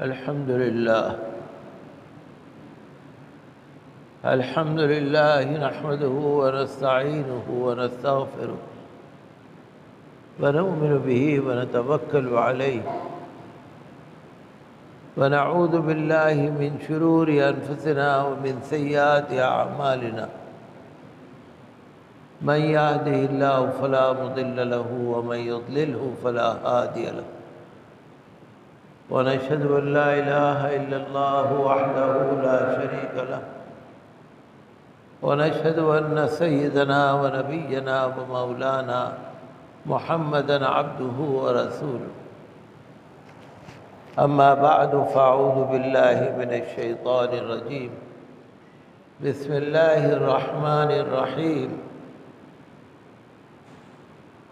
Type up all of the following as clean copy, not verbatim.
الحمد لله نحمده ونستعينه ونستغفره ونؤمن به ونتوكل عليه ونعوذ بالله من شرور أنفسنا ومن سيئات أعمالنا من يهده الله فلا مضل له ومن يضلله فلا هادي له ونشهد أن لا إله إلا الله وحده لا شريك له ونشهد أن سيدنا ونبينا ومولانا محمدًا عبده ورسوله أما بعد فأعوذ بالله من الشيطان الرجيم بسم الله الرحمن الرحيم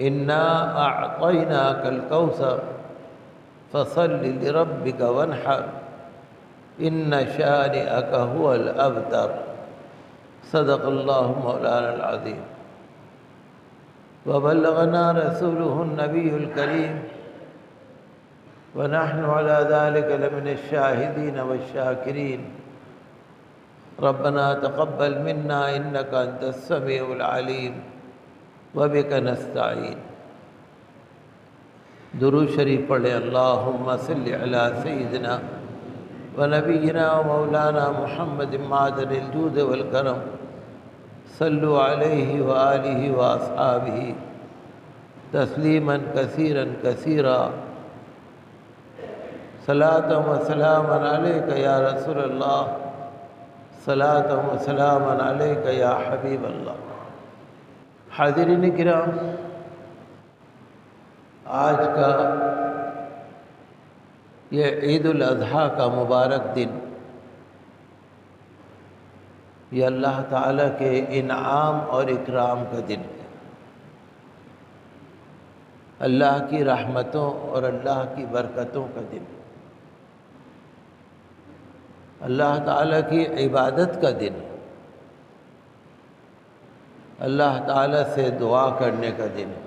إنا أعطيناك الكوثر فصل لربك وانحر إن شانئك هو الأبتر صدق الله مولانا العظيم وبلغنا رسوله النبي الكريم ونحن على ذلك لمن الشاهدين والشاكرين ربنا تقبل منا إنك أنت السميع العليم وبك نستعين درود شریف پڑھیں اللہم صل علی سیدنا ونبینا ومولانا محمد معدن الجود والکرم صلوا علیہ وآلہ واصحابہ تسلیما کثیرا کثیرا صلاۃ و سلاما علیک یا رسول اللہ صلاۃ و سلاما علیک یا حبیب اللہ۔ حاضرین کرام، آج کا یہ عید الاضحیٰ کا مبارک دن یہ اللہ تعالیٰ کے انعام اور اکرام کا دن ہے، اللہ کی رحمتوں اور اللہ کی برکتوں کا دن ہے، اللہ تعالیٰ کی عبادت کا دن ہے، اللہ تعالیٰ سے دعا کرنے کا دن ہے،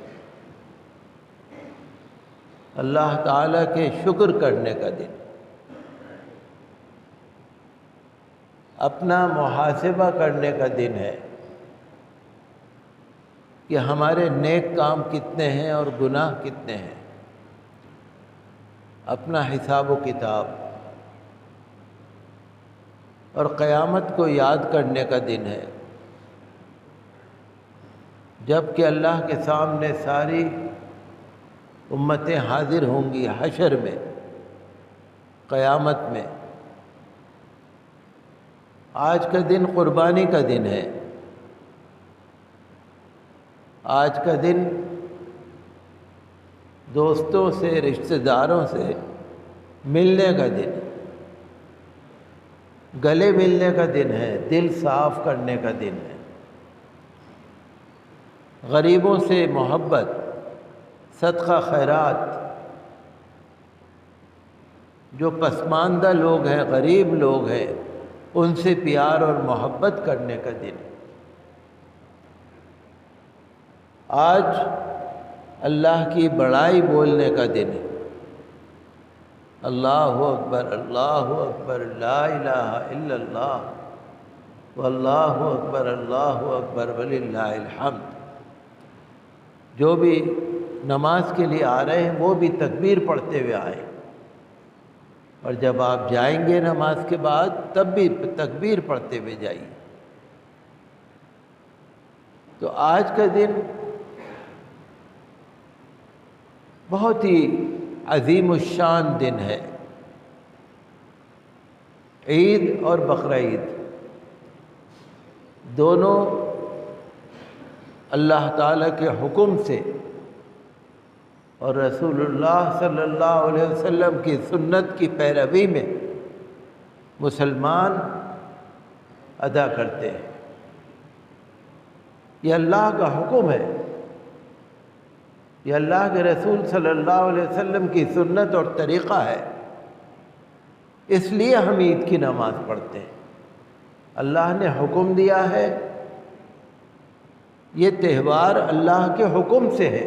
اللہ تعالیٰ کے شکر کرنے کا دن، اپنا محاسبہ کرنے کا دن ہے کہ ہمارے نیک کام کتنے ہیں اور گناہ کتنے ہیں، اپنا حساب و کتاب اور قیامت کو یاد کرنے کا دن ہے، جب کہ اللہ کے سامنے ساری امتیں حاضر ہوں گی حشر میں، قیامت میں۔ آج کا دن قربانی کا دن ہے، آج کا دن دوستوں سے رشتہ داروں سے ملنے کا دن ہے، گلے ملنے کا دن ہے، دل صاف کرنے کا دن ہے، غریبوں سے محبت، صدقہ خیرات، جو پسماندہ لوگ ہیں، غریب لوگ ہیں، ان سے پیار اور محبت کرنے کا دن ہے۔ آج اللہ کی بڑائی بولنے کا دن ہے، اللہ اکبر اللہ اکبر لا الہ الا اللہ واللہ اکبر وللہ الحمد۔ جو بھی نماز کے لیے آ رہے ہیں وہ بھی تکبیر پڑھتے ہوئے آئیں، اور جب آپ جائیں گے نماز کے بعد تب بھی تکبیر پڑھتے ہوئے جائیے۔ تو آج کا دن بہت ہی عظیم الشان دن ہے، عید اور بقرعید دونوں اللہ تعالیٰ کے حکم سے اور رسول اللہ صلی اللہ علیہ وسلم کی سنت کی پیروی میں مسلمان ادا کرتے ہیں۔ یہ اللہ کا حکم ہے، یہ اللہ کے رسول صلی اللہ علیہ وسلم کی سنت اور طریقہ ہے، اس لیے ہم عید کی نماز پڑھتے ہیں۔ اللہ نے حکم دیا ہے، یہ تہوار اللہ کے حکم سے ہے،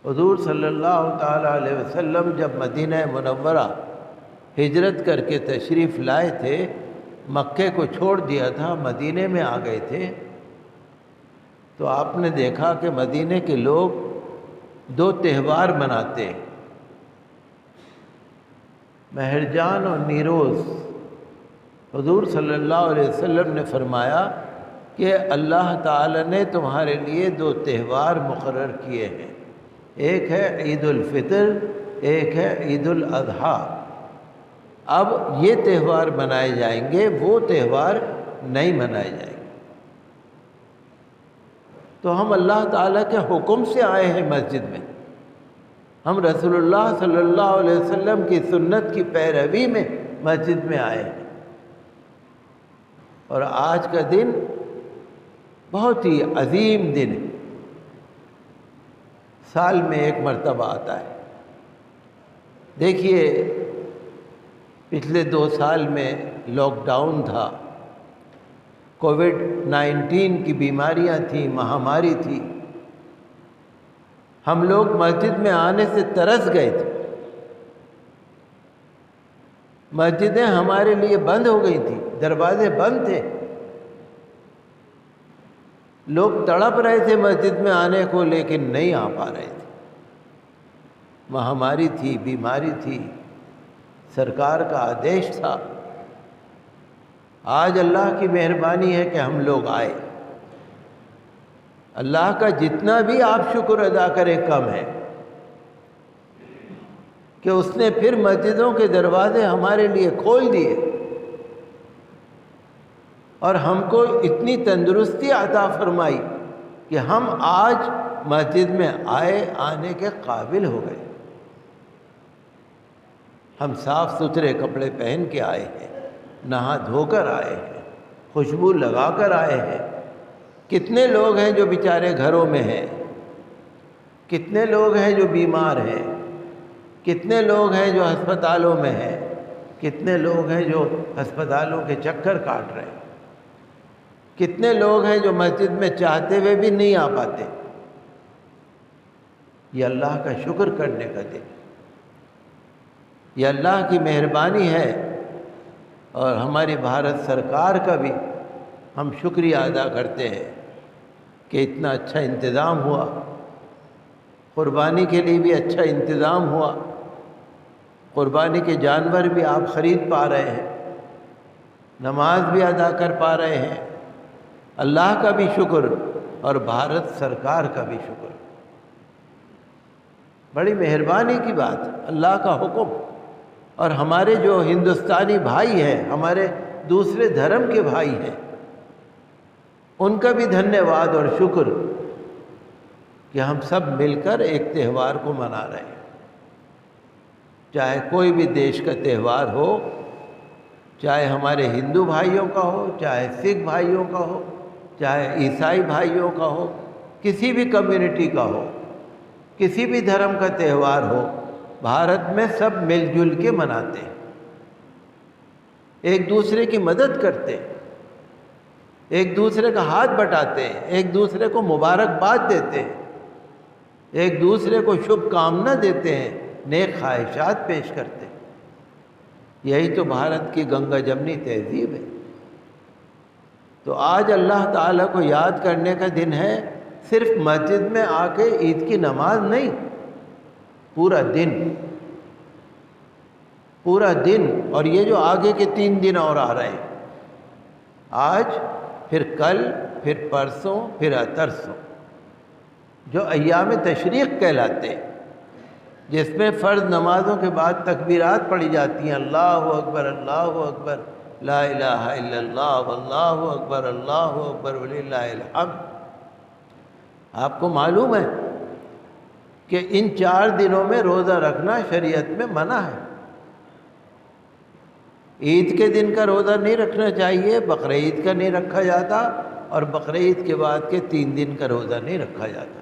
حضور صلی اللہ تعالیٰ علیہ وسلم جب مدینہ منورہ ہجرت کر کے تشریف لائے تھے، مکے کو چھوڑ دیا تھا، مدینے میں آ گئے تھے، تو آپ نے دیکھا کہ مدینے کے لوگ 2 تہوار مناتے ہیں، مہرجان اور نیروز۔ حضور صلی اللہ علیہ وسلم نے فرمایا کہ اللہ تعالی نے تمہارے لیے 2 تہوار مقرر کیے ہیں، ایک ہے عید الفطر، ایک ہے عید الاضحیٰ۔ اب یہ تہوار منائے جائیں گے، وہ تہوار نہیں منائے جائیں گے۔ تو ہم اللہ تعالیٰ کے حکم سے آئے ہیں مسجد میں، ہم رسول اللہ صلی اللہ علیہ وسلم کی سنت کی پیروی میں مسجد میں آئے ہیں، اور آج کا دن بہت ہی عظیم دن ہے، سال میں 1 مرتبہ آتا ہے۔ دیکھیے پچھلے 2 سال میں لاک ڈاؤن تھا، کووڈ-19 کی بیماریاں تھیں، مہاماری تھی، ہم لوگ مسجد میں آنے سے ترس گئے تھے، مسجدیں ہمارے لیے بند ہو گئی تھیں، دروازے بند تھے، لوگ تڑپ رہے تھے مسجد میں آنے کو لیکن نہیں آ پا رہے تھے، مہاماری تھی، بیماری تھی، سرکار کا آدیش تھا۔ آج اللہ کی مہربانی ہے کہ ہم لوگ آئے، اللہ کا جتنا بھی آپ شکر ادا کریں کم ہے کہ اس نے پھر مسجدوں کے دروازے ہمارے لیے کھول دیے اور ہم کو اتنی تندرستی عطا فرمائی کہ ہم آج مسجد میں آنے کے قابل ہو گئے۔ ہم صاف ستھرے کپڑے پہن کے آئے ہیں، نہا دھو کر آئے ہیں، خوشبو لگا کر آئے ہیں۔ کتنے لوگ ہیں جو بیچارے گھروں میں ہیں، کتنے لوگ ہیں جو بیمار ہیں، کتنے لوگ ہیں جو ہسپتالوں میں ہیں، کتنے لوگ ہیں جو ہسپتالوں کے چکر کاٹ رہے ہیں، کتنے لوگ ہیں جو مسجد میں چاہتے ہوئے بھی نہیں آ پاتے۔ یہ اللہ کا شکر کرنے کا دن، یہ اللہ کی مہربانی ہے، اور ہماری بھارت سرکار کا بھی ہم شکریہ ادا کرتے ہیں کہ اتنا اچھا انتظام ہوا، قربانی کے لیے بھی اچھا انتظام ہوا، قربانی کے جانور بھی آپ خرید پا رہے ہیں، نماز بھی ادا کر پا رہے ہیں۔ اللہ کا بھی شکر اور بھارت سرکار کا بھی شکر، بڑی مہربانی کی بات، اللہ کا حکم۔ اور ہمارے جو ہندوستانی بھائی ہیں، ہمارے دوسرے دھرم کے بھائی ہیں، ان کا بھی دھنیہ واد اور شکر کہ ہم سب مل کر ایک تہوار کو منا رہے ہیں، چاہے کوئی بھی دیش کا تہوار ہو، چاہے ہمارے ہندو بھائیوں کا ہو، چاہے سکھ بھائیوں کا ہو، چاہے عیسائی بھائیوں کا ہو، کسی بھی کمیونٹی کا ہو، کسی بھی دھرم کا تہوار ہو، بھارت میں سب مل جل کے مناتے ہیں، ایک دوسرے کی مدد کرتے ہیں، ایک دوسرے کا ہاتھ بٹاتے ہیں، ایک دوسرے کو مبارکباد دیتے ہیں، ایک دوسرے کو شبھ کامنا دیتے ہیں، نیک خواہشات پیش کرتے ہیں۔ یہی تو بھارت کی گنگا جمنی تہذیب ہے۔ تو آج اللہ تعالیٰ کو یاد کرنے کا دن ہے، صرف مسجد میں آ کے عید کی نماز نہیں، پورا دن، پورا دن۔ اور یہ جو آگے کے 3 دن اور آ رہے ہیں، آج، پھر کل، پھر پرسوں، پھر اترسوں، جو ایام تشریق کہلاتے ہیں، جس میں فرض نمازوں کے بعد تکبیرات پڑھی جاتی ہیں، اللہ اکبر، اللہ اکبر، لا الہ الا اللہ، واللہ اکبر، اللہ اکبر وللہ الحمد۔ آپ کو معلوم ہے کہ ان 4 دنوں میں روزہ رکھنا شریعت میں منع ہے۔ عید کے دن کا روزہ نہیں رکھنا چاہیے، بقرعید کا نہیں رکھا جاتا، اور بقرعید کے بعد کے 3 دن کا روزہ نہیں رکھا جاتا۔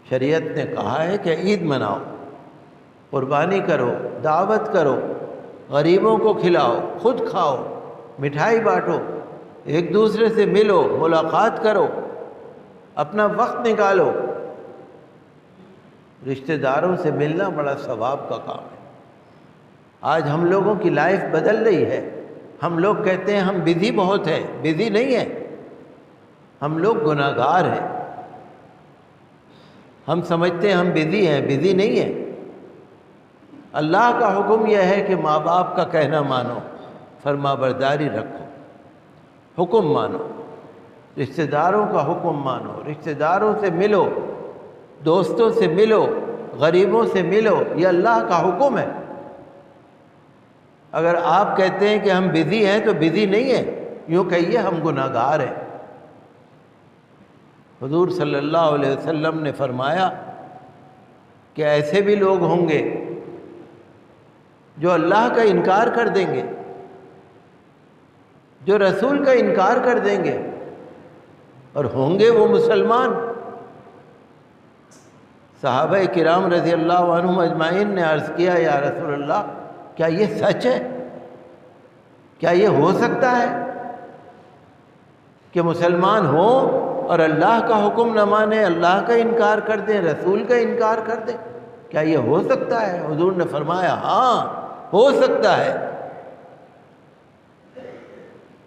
شریعت نے کہا ہے کہ عید مناؤ، قربانی کرو، دعوت کرو، غریبوں کو کھلاؤ، خود کھاؤ، مٹھائی بانٹو، ایک دوسرے سے ملو، ملاقات کرو، اپنا وقت نکالو۔ رشتہ داروں سے ملنا بڑا ثواب کا کام ہے۔ آج ہم لوگوں کی لائف بدل رہی ہے۔ ہم لوگ کہتے ہیں ہم بزی بہت ہیں، بزی نہیں ہے، ہم لوگ گناہ گار ہیں۔ ہم سمجھتے ہیں ہم بزی ہیں، بزی نہیں ہیں۔ اللہ کا حکم یہ ہے کہ ماں باپ کا کہنا مانو، فرما برداری رکھو، حکم مانو، رشتہ داروں کا حکم مانو، رشتہ داروں سے ملو، دوستوں سے ملو، غریبوں سے ملو، یہ اللہ کا حکم ہے۔ اگر آپ کہتے ہیں کہ ہم بزی ہیں تو بزی نہیں ہیں، یوں کہیے ہم گناہ گار ہیں۔ حضور صلی اللہ علیہ وسلم نے فرمایا کہ ایسے بھی لوگ ہوں گے جو اللہ کا انکار کر دیں گے، جو رسول کا انکار کر دیں گے، اور ہوں گے وہ مسلمان۔ صحابہ کرام رضی اللہ عنہم اجمعین نے عرض کیا یا رسول اللہ کیا یہ سچ ہے؟ کیا یہ ہو سکتا ہے کہ مسلمان ہوں اور اللہ کا حکم نہ مانے، اللہ کا انکار کر دیں، رسول کا انکار کر دیں؟ کیا یہ ہو سکتا ہے؟ حضور نے فرمایا ہاں ہو سکتا ہے۔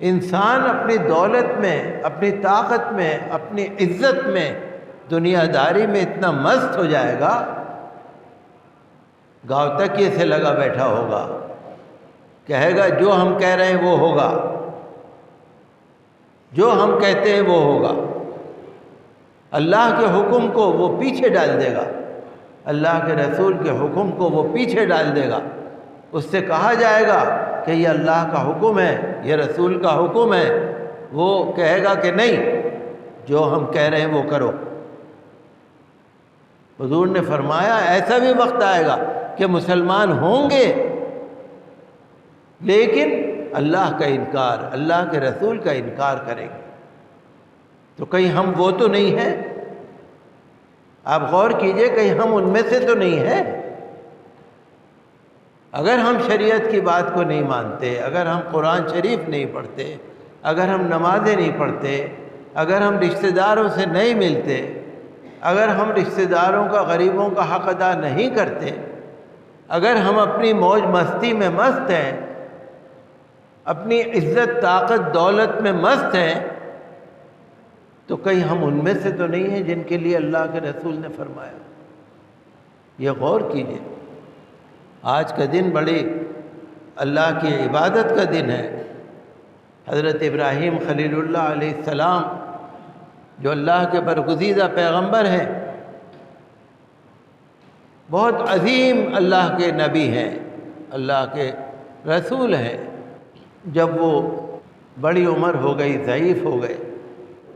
انسان اپنی دولت میں، اپنی طاقت میں، اپنی عزت میں، دنیا داری میں اتنا مست ہو جائے گا، گاؤں تکیے سے لگا بیٹھا ہوگا، کہے گا جو ہم کہہ رہے ہیں وہ ہوگا، جو ہم کہتے ہیں وہ ہوگا۔ اللہ کے حکم کو وہ پیچھے ڈال دے گا، اللہ کے رسول کے حکم کو وہ پیچھے ڈال دے گا۔ اس سے کہا جائے گا کہ یہ اللہ کا حکم ہے، یہ رسول کا حکم ہے، وہ کہے گا کہ نہیں، جو ہم کہہ رہے ہیں وہ کرو۔ حضور نے فرمایا ایسا بھی وقت آئے گا کہ مسلمان ہوں گے لیکن اللہ کا انکار، اللہ کے رسول کا انکار کریں گے۔ تو کہیں ہم وہ تو نہیں ہیں؟ آپ غور کیجئے، کہیں ہم ان میں سے تو نہیں ہیں؟ اگر ہم شریعت کی بات کو نہیں مانتے، اگر ہم قرآن شریف نہیں پڑھتے، اگر ہم نمازیں نہیں پڑھتے، اگر ہم رشتہ داروں سے نہیں ملتے، اگر ہم رشتہ داروں کا، غریبوں کا حق ادا نہیں کرتے، اگر ہم اپنی موج مستی میں مست ہیں، اپنی عزت، طاقت، دولت میں مست ہیں، تو کہیں ہم ان میں سے تو نہیں ہیں جن کے لیے اللہ کے رسول نے فرمایا؟ یہ غور کیجئے۔ آج کا دن بڑی اللہ کی عبادت کا دن ہے۔ حضرت ابراہیم خلیل اللہ علیہ السلام جو اللہ کے برگزیدہ پیغمبر ہیں، بہت عظیم اللہ کے نبی ہیں، اللہ کے رسول ہیں، جب وہ بڑی عمر ہو گئی، ضعیف ہو گئے،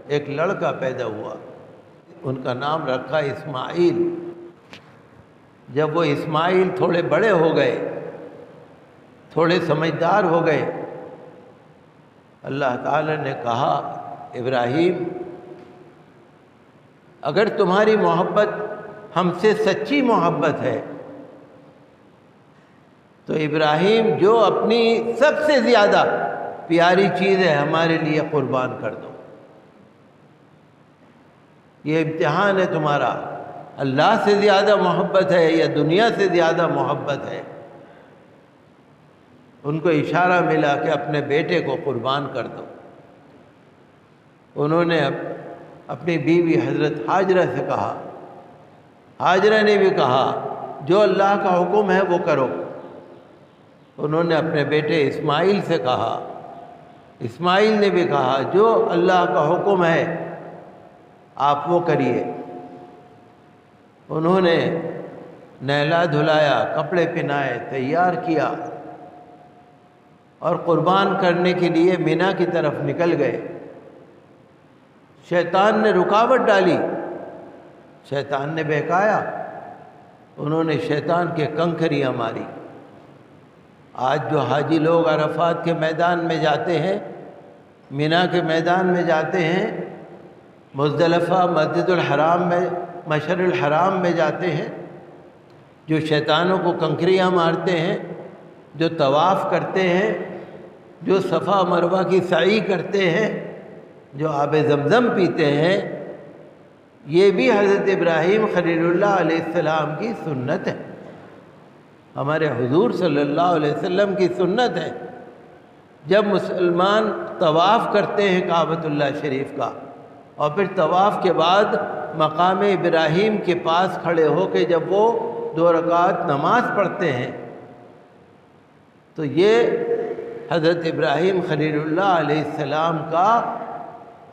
ایک لڑکا پیدا ہوا، ان کا نام رکھا اسماعیل۔ جب وہ اسماعیل تھوڑے بڑے ہو گئے، تھوڑے سمجھدار ہو گئے، اللہ تعالی نے کہا ابراہیم اگر تمہاری محبت ہم سے سچی محبت ہے تو ابراہیم جو اپنی سب سے زیادہ پیاری چیز ہے ہمارے لیے قربان کر دو۔ یہ امتحان ہے تمہارا، اللہ سے زیادہ محبت ہے یا دنیا سے زیادہ محبت ہے؟ ان کو اشارہ ملا کہ اپنے بیٹے کو قربان کر دو۔ انہوں نے اپنی بیوی حضرت ہاجرہ سے کہا، ہاجرہ نے بھی کہا جو اللہ کا حکم ہے وہ کرو۔ انہوں نے اپنے بیٹے اسماعیل سے کہا، اسماعیل نے بھی کہا جو اللہ کا حکم ہے آپ وہ کریے۔ انہوں نے نہلا دھلایا، کپڑے پہنائے، تیار کیا اور قربان کرنے کے لیے مینا کی طرف نکل گئے۔ شیطان نے رکاوٹ ڈالی، شیطان نے بہکایا، انہوں نے شیطان کے کنکریاں ماری۔ آج جو حاجی لوگ عرفات کے میدان میں جاتے ہیں، مینا کے میدان میں جاتے ہیں، مزدلفہ، مسجد الحرام میں، مشعر الحرام میں جاتے ہیں، جو شیطانوں کو کنکریاں مارتے ہیں، جو طواف کرتے ہیں، جو صفا مروہ کی سعی کرتے ہیں، جو آب زمزم پیتے ہیں، یہ بھی حضرت ابراہیم خلیل اللہ علیہ السلام کی سنت ہے، ہمارے حضور صلی اللہ علیہ وسلم کی سنت ہے۔ جب مسلمان طواف کرتے ہیں کعبۃ اللہ شریف کا، اور پھر طواف کے بعد مقام ابراہیم کے پاس کھڑے ہو کے جب وہ 2 رکعت نماز پڑھتے ہیں، تو یہ حضرت ابراہیم خلیل اللہ علیہ السلام کا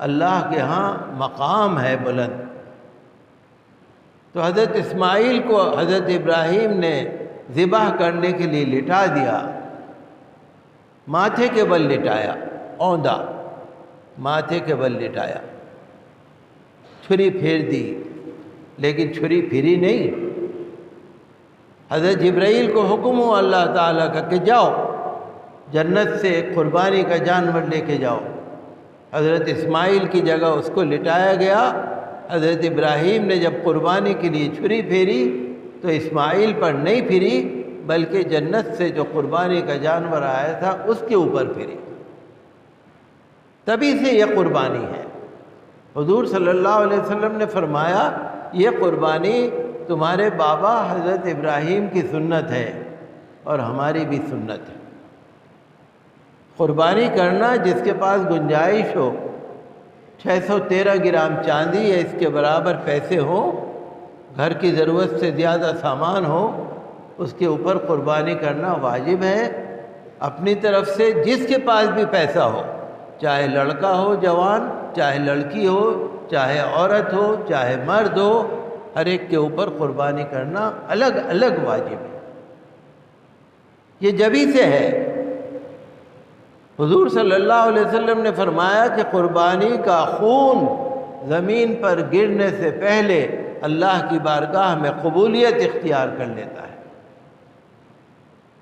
اللہ کے ہاں مقام ہے بلند۔ تو حضرت اسماعیل کو حضرت ابراہیم نے ذبح کرنے کے لیے لٹا دیا، ماتھے کے بل لٹایا، اوندا ماتھے کے بل لٹایا، چھری پھیر دی، لیکن چھری پھری نہیں۔ حضرت جبرائیل کو حکم ہوا اللہ تعالیٰ کا کہ جاؤ جنت سے ایک قربانی کا جانور لے کے جاؤ۔ حضرت اسماعیل کی جگہ اس کو لٹایا گیا۔ حضرت ابراہیم نے جب قربانی کے لیے چھری پھیری تو اسماعیل پر نہیں پھری، بلکہ جنت سے جو قربانی کا جانور آیا تھا اس کے اوپر پھری۔ تبھی سے یہ قربانی ہے۔ حضور صلی اللہ علیہ وسلم نے فرمایا یہ قربانی تمہارے بابا حضرت ابراہیم کی سنت ہے اور ہماری بھی سنت ہے۔ قربانی کرنا جس کے پاس گنجائش ہو، 613 گرام چاندی یا اس کے برابر پیسے ہوں، گھر کی ضرورت سے زیادہ سامان ہو، اس کے اوپر قربانی کرنا واجب ہے۔ اپنی طرف سے جس کے پاس بھی پیسہ ہو، چاہے لڑکا ہو جوان، چاہے لڑکی ہو، چاہے عورت ہو، چاہے مرد ہو، ہر ایک کے اوپر قربانی کرنا الگ الگ واجب ہے۔ یہ جبھی سے ہے۔ حضور صلی اللہ علیہ وسلم نے فرمایا کہ قربانی کا خون زمین پر گرنے سے پہلے اللہ کی بارگاہ میں قبولیت اختیار کر لیتا ہے۔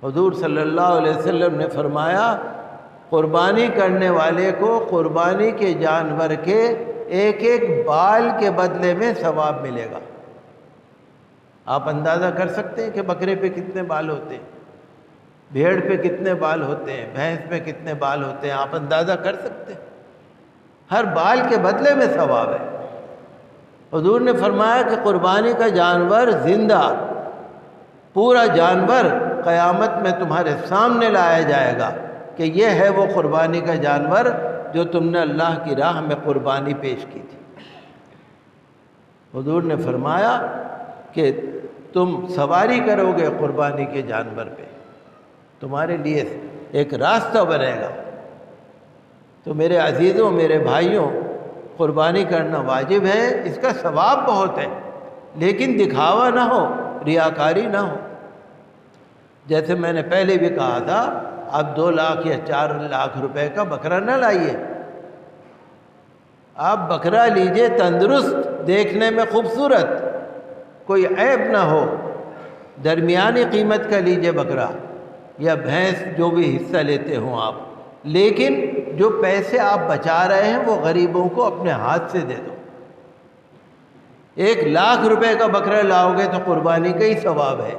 حضور صلی اللہ علیہ وسلم نے فرمایا قربانی کرنے والے کو قربانی کے جانور کے ایک ایک بال کے بدلے میں ثواب ملے گا۔ آپ اندازہ کر سکتے ہیں کہ بکرے پہ کتنے بال ہوتے ہیں، بھیڑ پہ کتنے بال ہوتے ہیں، بھینس پہ کتنے بال ہوتے ہیں، آپ اندازہ کر سکتے ہیں؟ ہر بال کے بدلے میں ثواب ہے۔ حضور نے فرمایا کہ قربانی کا جانور زندہ، پورا جانور قیامت میں تمہارے سامنے لایا جائے گا کہ یہ ہے وہ قربانی کا جانور جو تم نے اللہ کی راہ میں قربانی پیش کی تھی۔ حضور نے فرمایا کہ تم سواری کرو گے قربانی کے جانور پہ، تمہارے لیے ایک راستہ بنے گا۔ تو میرے عزیزوں، میرے بھائیوں، قربانی کرنا واجب ہے، اس کا ثواب بہت ہے، لیکن دکھاوا نہ ہو، ریاکاری نہ ہو۔ جیسے میں نے پہلے بھی کہا تھا، آپ 2 لاکھ یا 4 لاکھ روپے کا بکرا نہ لائیے، آپ بکرا لیجئے تندرست، دیکھنے میں خوبصورت، کوئی عیب نہ ہو، درمیانی قیمت کا لیجئے بکرا یا بھینس، جو بھی حصہ لیتے ہوں آپ، لیکن جو پیسے آپ بچا رہے ہیں وہ غریبوں کو اپنے ہاتھ سے دے دو۔ 1 لاکھ روپے کا بکرا لاؤ گے تو قربانی کا ہی ثواب ہے،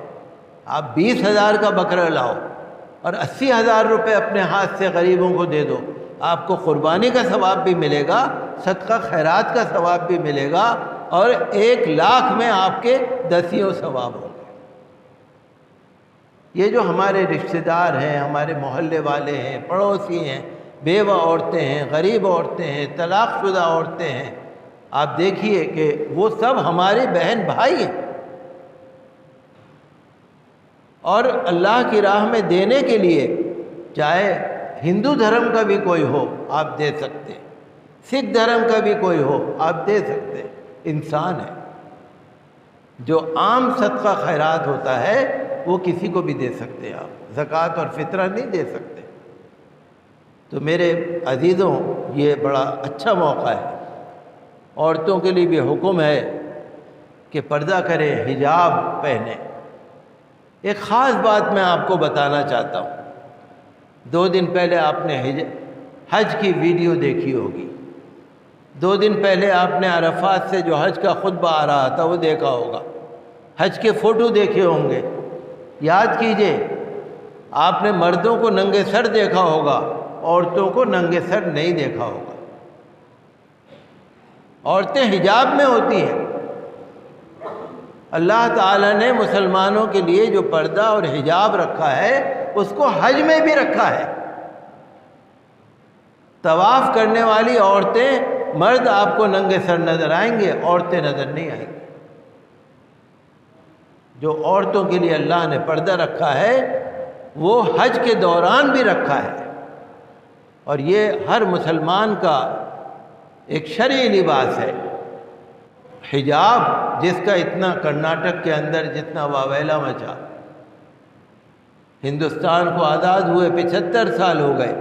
آپ 20,000 کا بکرا لاؤ اور 80,000 روپے اپنے ہاتھ سے غریبوں کو دے دو، آپ کو قربانی کا ثواب بھی ملے گا، صدقہ خیرات کا ثواب بھی ملے گا، اور 1 لاکھ میں آپ کے 10 ثواب ہوں گے۔ یہ جو ہمارے رشتہ دار ہیں، ہمارے محلے والے ہیں، پڑوسی ہیں، بیوہ عورتیں ہیں، غریب عورتیں ہیں، طلاق شدہ عورتیں ہیں، آپ دیکھیے کہ وہ سب ہمارے بہن بھائی ہیں، اور اللہ کی راہ میں دینے کے لیے چاہے ہندو دھرم کا بھی کوئی ہو آپ دے سکتے، سکھ دھرم کا بھی کوئی ہو آپ دے سکتے، انسان ہے۔ جو عام صدقہ خیرات ہوتا ہے وہ کسی کو بھی دے سکتے ہیں، آپ زکوٰۃ اور فطرہ نہیں دے سکتے۔ تو میرے عزیزوں، یہ بڑا اچھا موقع ہے، عورتوں کے لیے بھی حکم ہے کہ پردہ کریں، حجاب پہنیں۔ ایک خاص بات میں آپ کو بتانا چاہتا ہوں، 2 دن پہلے آپ نے حج کی ویڈیو دیکھی ہوگی، 2 دن پہلے آپ نے عرفات سے جو حج کا خطبہ آ رہا تھا وہ دیکھا ہوگا، حج کے فوٹو دیکھے ہوں گے۔ یاد کیجئے، آپ نے مردوں کو ننگے سر دیکھا ہوگا، عورتوں کو ننگے سر نہیں دیکھا ہوگا۔ عورتیں حجاب میں ہوتی ہیں۔ اللہ تعالیٰ نے مسلمانوں کے لیے جو پردہ اور حجاب رکھا ہے اس کو حج میں بھی رکھا ہے۔ طواف کرنے والی عورتیں، مرد آپ کو ننگے سر نظر آئیں گے، عورتیں نظر نہیں آئیں گی۔ جو عورتوں کے لیے اللہ نے پردہ رکھا ہے وہ حج کے دوران بھی رکھا ہے، اور یہ ہر مسلمان کا ایک شرعی لباس ہے۔ حجاب جس کا اتنا کرناٹک کے اندر جتنا واویلا مچا، ہندوستان کو آزاد ہوئے 75 سال ہو گئے،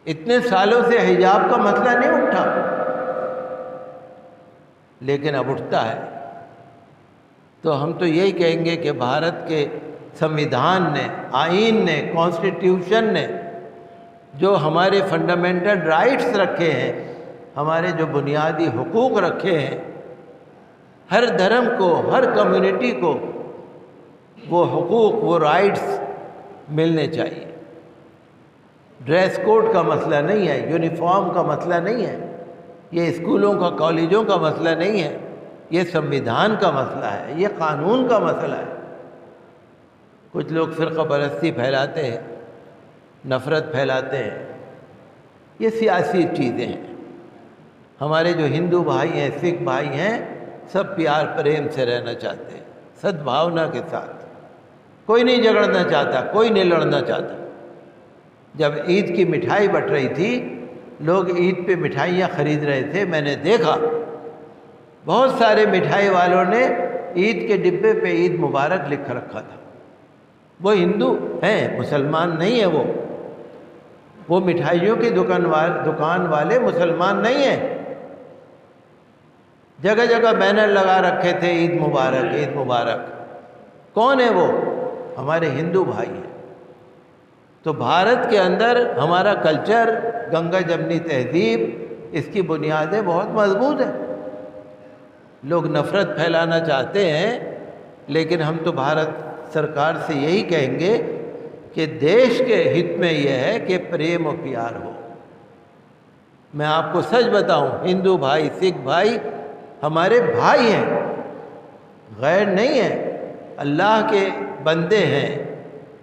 اتنے سالوں سے حجاب کا مسئلہ نہیں اٹھا، لیکن اب اٹھتا ہے۔ تو ہم تو یہی کہیں گے کہ بھارت کے سمویدھان نے، آئین نے، کانسٹیٹیوشن نے جو ہمارے فنڈامنٹل رائٹس رکھے ہیں، ہمارے جو بنیادی حقوق رکھے ہیں، ہر دھرم کو، ہر کمیونٹی کو وہ حقوق، وہ رائٹس ملنے چاہیے۔ ڈریس کوڈ کا مسئلہ نہیں ہے، یونیفارم کا مسئلہ نہیں ہے، یہ اسکولوں کا، کالجوں کا مسئلہ نہیں ہے، یہ سمویدھان کا مسئلہ ہے، یہ قانون کا مسئلہ ہے۔ کچھ لوگ فرقہ پرستی پھیلاتے ہیں، نفرت پھیلاتے ہیں، یہ سیاسی چیزیں ہیں۔ ہمارے جو ہندو بھائی ہیں، سکھ بھائی ہیں، سب پیار پریم سے رہنا چاہتے ہیں، سدبھاونا کے ساتھ۔ کوئی نہیں جھگڑنا چاہتا، کوئی نہیں لڑنا چاہتا۔ جب عید کی مٹھائی بٹ رہی تھی، لوگ عید پہ مٹھائیاں خرید رہے تھے، میں نے دیکھا بہت سارے مٹھائی والوں نے عید کے ڈبے پہ عید مبارک لکھ رکھا تھا۔ وہ ہندو ہیں، مسلمان نہیں ہیں۔ وہ مٹھائیوں کی دکان والے مسلمان نہیں ہیں۔ جگہ جگہ بینر لگا رکھے تھے، عید مبارک، عید مبارک۔ کون ہے وہ؟ ہمارے ہندو بھائی ہیں۔ تو بھارت کے اندر ہمارا کلچر، گنگا جمنی تہذیب، اس کی بنیادیں بہت مضبوط ہیں۔ لوگ نفرت پھیلانا چاہتے ہیں، لیکن ہم تو بھارت سرکار سے یہی کہیں گے کہ دیش کے ہت میں یہ ہے کہ پریم و پیار ہو۔ میں آپ کو سچ بتاؤں، ہندو بھائی، سکھ بھائی ہمارے بھائی ہیں، غیر نہیں ہیں، اللہ کے بندے ہیں،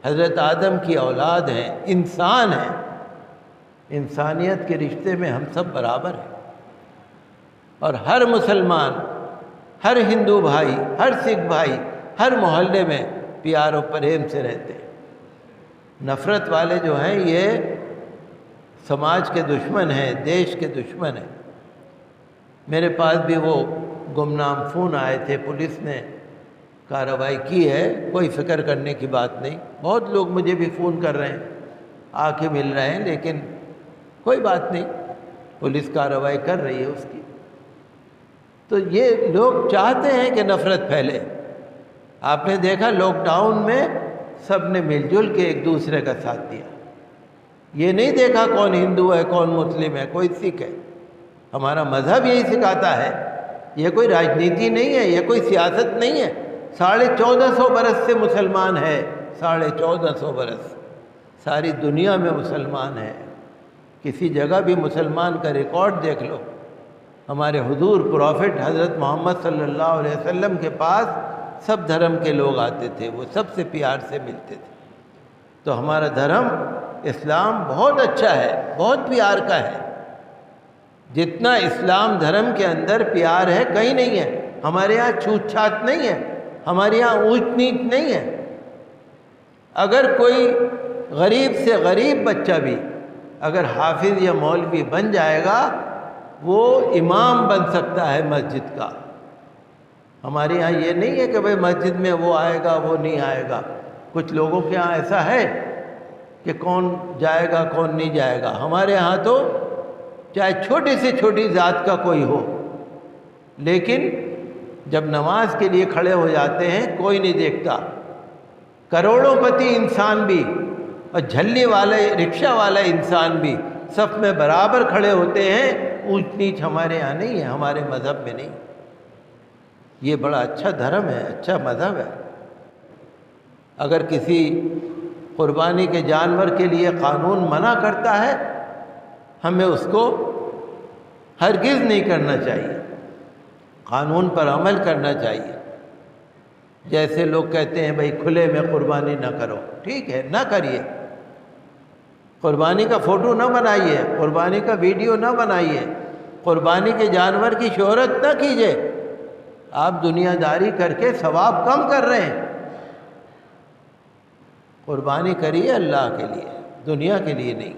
حضرت آدم کی اولاد ہیں، انسان ہیں۔ انسانیت کے رشتے میں ہم سب برابر ہیں، اور ہر مسلمان، ہر ہندو بھائی، ہر سکھ بھائی ہر محلے میں پیار و پریم سے رہتے ہیں۔ نفرت والے جو ہیں یہ سماج کے دشمن ہیں، دیش کے دشمن ہیں۔ میرے پاس بھی وہ گمنام فون آئے تھے، پولیس نے کارروائی کی ہے، کوئی فکر کرنے کی بات نہیں۔ بہت لوگ مجھے بھی فون کر رہے ہیں، آ کے مل رہے ہیں، لیکن کوئی بات نہیں، پولیس کارروائی کر رہی ہے اس کی۔ تو یہ لوگ چاہتے ہیں کہ نفرت پھیلے۔ آپ نے دیکھا لاک ڈاؤن میں سب نے مل جل کے ایک دوسرے کا ساتھ دیا۔ یہ نہیں دیکھا کون ہندو ہے، کون مسلم ہے، کوئی سکھ ہے۔ ہمارا مذہب یہی سکھاتا ہے۔ یہ کوئی راجنیتی نہیں ہے، یہ کوئی سیاست نہیں ہے۔ 1450 برس سے مسلمان ہے، 1450 برس ساری دنیا میں مسلمان ہے۔ کسی جگہ بھی مسلمان کا ریکارڈ دیکھ لو۔ ہمارے حضور پروفٹ حضرت محمد صلی اللہ علیہ وسلم کے پاس سب دھرم کے لوگ آتے تھے، وہ سب سے پیار سے ملتے تھے۔ تو ہمارا دھرم اسلام بہت اچھا ہے، بہت پیار کا ہے۔ جتنا اسلام دھرم کے اندر پیار ہے کہیں نہیں ہے۔ ہمارے یہاں چھوت چھات نہیں ہے، ہمارے یہاں اونچ نیچ نہیں ہے۔ اگر کوئی غریب سے غریب بچہ بھی اگر حافظ یا مولوی بن جائے گا، وہ امام بن سکتا ہے مسجد کا۔ ہمارے یہاں یہ نہیں ہے کہ بھئی مسجد میں وہ آئے گا، وہ نہیں آئے گا۔ کچھ لوگوں کے یہاں ایسا ہے کہ کون جائے گا، کون نہیں جائے گا۔ ہمارے یہاں تو چاہے چھوٹی سے چھوٹی ذات کا کوئی ہو، لیکن جب نماز کے لیے کھڑے ہو جاتے ہیں کوئی نہیں دیکھتا۔ کروڑوں پتی انسان بھی اور جھلی والے رکشہ والا انسان بھی صف میں برابر کھڑے ہوتے ہیں۔ اونچ نیچ ہمارے یہاں نہیں ہے، ہمارے مذہب میں نہیں۔ یہ بڑا اچھا دھرم ہے، اچھا مذہب ہے۔ اگر کسی قربانی کے جانور کے لیے قانون منع کرتا ہے، ہمیں اس کو ہرگز نہیں کرنا چاہیے، قانون پر عمل کرنا چاہیے۔ جیسے لوگ کہتے ہیں بھائی کھلے میں قربانی نہ کرو، ٹھیک ہے نہ کریے، قربانی کا فوٹو نہ بنائیے، قربانی کا ویڈیو نہ بنائیے، قربانی کے جانور کی شہرت نہ کیجیے، آپ دنیا داری کر کے ثواب کم کر رہے ہیں۔ قربانی کریے اللہ کے لیے، دنیا کے لیے نہیں۔